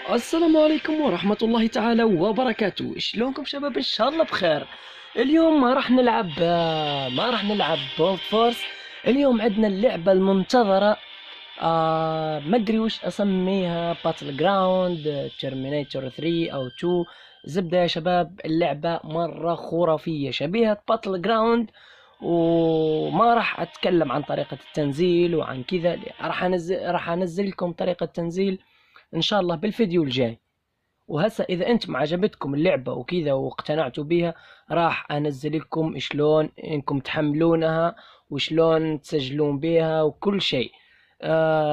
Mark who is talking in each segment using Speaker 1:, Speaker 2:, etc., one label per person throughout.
Speaker 1: السلام عليكم ورحمة الله تعالى وبركاته. شلونكم شباب؟ ان شاء الله بخير. اليوم ما راح نلعب بولد فورس. اليوم عندنا اللعبة المنتظرة. ما ادري وش اسميها، باتل جراوند، ترمينيتور 3 او 2. زبدة يا شباب، اللعبة مرة خرافية شبيهة باتل جراوند. وما راح اتكلم عن طريقة التنزيل وعن كذا، راح انزل لكم طريقة تنزيل ان شاء الله بالفيديو الجاي. وهسه اذا انتم عجبتكم اللعبة وكذا واقتنعتوا بيها، راح انزل لكم شلون انكم تحملونها وشلون تسجلون بيها وكل شيء.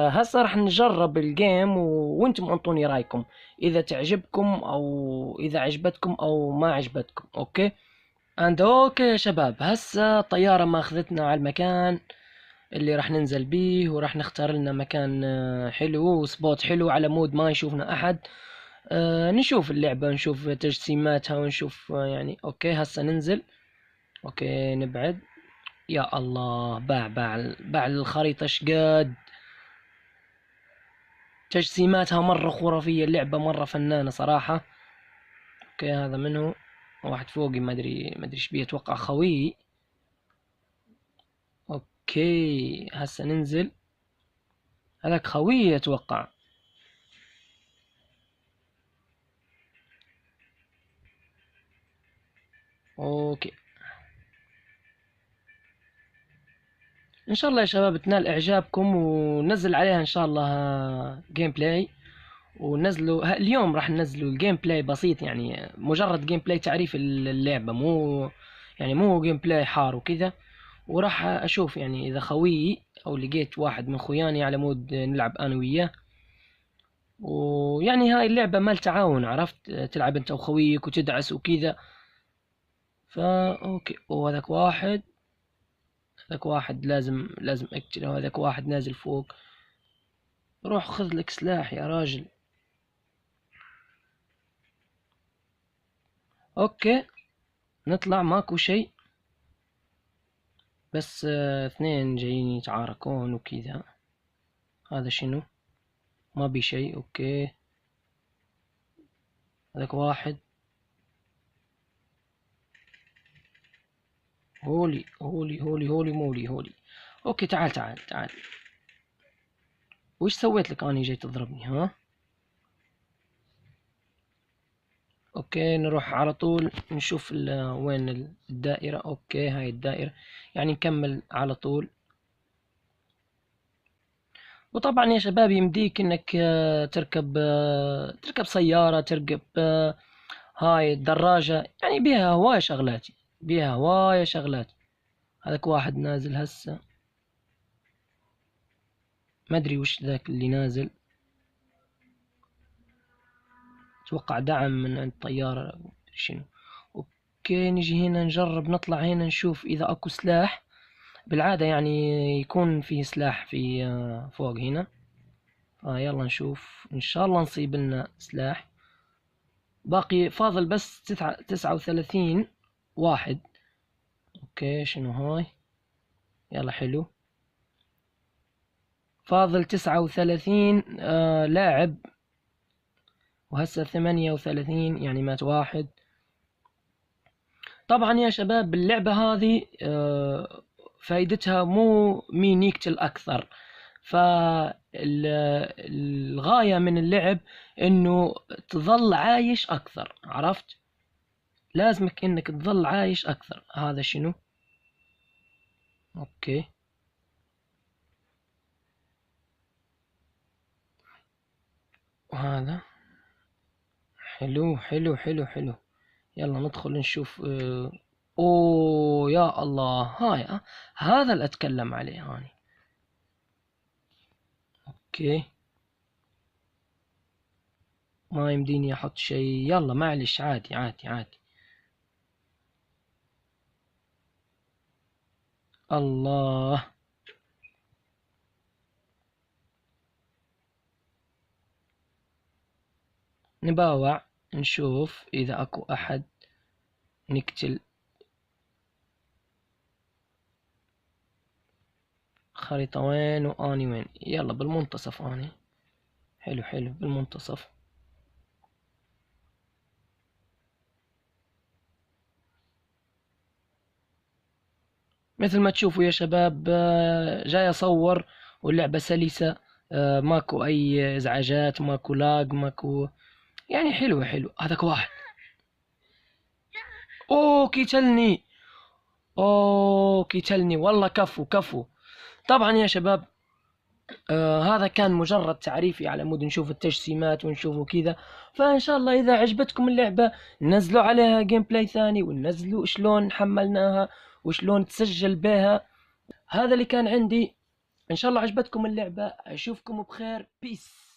Speaker 1: هسه راح نجرب الجيم وانتم انطوني رايكم، اذا تعجبكم او اذا عجبتكم او ما عجبتكم. اوكي اوكي يا شباب، هسه طيارة ماخذتنا على المكان اللي راح ننزل بيه، وراح نختار لنا مكان حلو وسبوت حلو على مود ما يشوفنا احد. نشوف اللعبة، نشوف تجسيماتها، ونشوف يعني. اوكي هسه ننزل. اوكي نبعد. يا الله، باع الخريطة شقد. تجسيماتها مرة خرافية، اللعبة مرة فنانة صراحة. اوكي هذا منه واحد فوقي، ما ادري ايش بيه، اتوقع خوي. اوكي هسه ننزل. هذاك خوي اتوقع. اوكي ان شاء الله يا شباب تنال اعجابكم، وننزل عليها ان شاء الله جيم بلاي. ونزلوا اليوم راح ننزلوا الجيم بلاي بسيط، يعني مجرد جيم بلاي تعريف اللعبة، مو جيم بلاي حار وكذا. وراح اشوف يعني اذا خويي او لقيت واحد من خوياني على مود نلعب انا وياه. ويعني هاي اللعبة مال تعاون، عرفت؟ تلعب انت وخويك وتدعس وكذا. اوكي، هذاك واحد لازم اقتله. هذاك واحد نازل فوق. روح خذ لك سلاح يا راجل. اوكي نطلع ماكو شيء، بس اثنين جايين يتعاركون وكذا. هذا شنو؟ ما بي شيء. اوكي هذاك واحد. هولي هولي هولي هولي مولي هولي. اوكي تعال تعال تعال. وش سويت لك اني جاي تضربني ها؟ اوكي نروح على طول نشوف وين الدائرة. اوكي هاي الدائرة، يعني نكمل على طول. وطبعا يا شباب يمديك انك تركب سيارة، تركب هاي الدراجة، يعني بيها هواية شغلات. هذاك واحد نازل هسه، ما ادري وش ذاك اللي نازل. اتوقع دعم من عند طيارة شنو. اوكي نجي هنا نجرب نطلع هنا نشوف اذا اكو سلاح. بالعادة يعني يكون في سلاح في فوق هنا. يلا نشوف ان شاء الله نصيب لنا سلاح. باقي فاضل بس 39 واحد. اوكي شنو هاي؟ يلا حلو. فاضل 39 لاعب، وهسه 38 يعني مات واحد. طبعا يا شباب اللعبة هذه فايدتها مو مين يقتل أكثر. فالغاية من اللعب إنه تظل عايش أكثر، عرفت؟ لازمك إنك تظل عايش أكثر. هذا شنو؟ أوكي وهذا حلو حلو حلو حلو. يلا ندخل نشوف. اوه يا الله، هاي هذا اللي اتكلم عليه هاني. اوكي ما يمديني احط شيء. يلا معلش، عادي عادي عادي. الله. نباوع نشوف اذا اكو احد نقتل. خريطة وين واني وين؟ يلا بالمنتصف اني. حلو حلو بالمنتصف. مثل ما تشوفوا يا شباب، جاي اصور واللعبة سلسة. ماكو اي ازعاجات، ماكو لاج، ماكو، يعني حلوة حلو. هذاك واحد، اوه قتلني، اوه قتلني والله. كفو كفو. طبعا يا شباب، هذا كان مجرد تعريفي على مود نشوف التجسيمات ونشوفوا كذا. فإن شاء الله إذا عجبتكم اللعبة نزلوا عليها جيم بلاي ثاني، وننزلوا شلون حملناها وشلون تسجل بها. هذا اللي كان عندي. إن شاء الله عجبتكم اللعبة. أشوفكم بخير. بيس.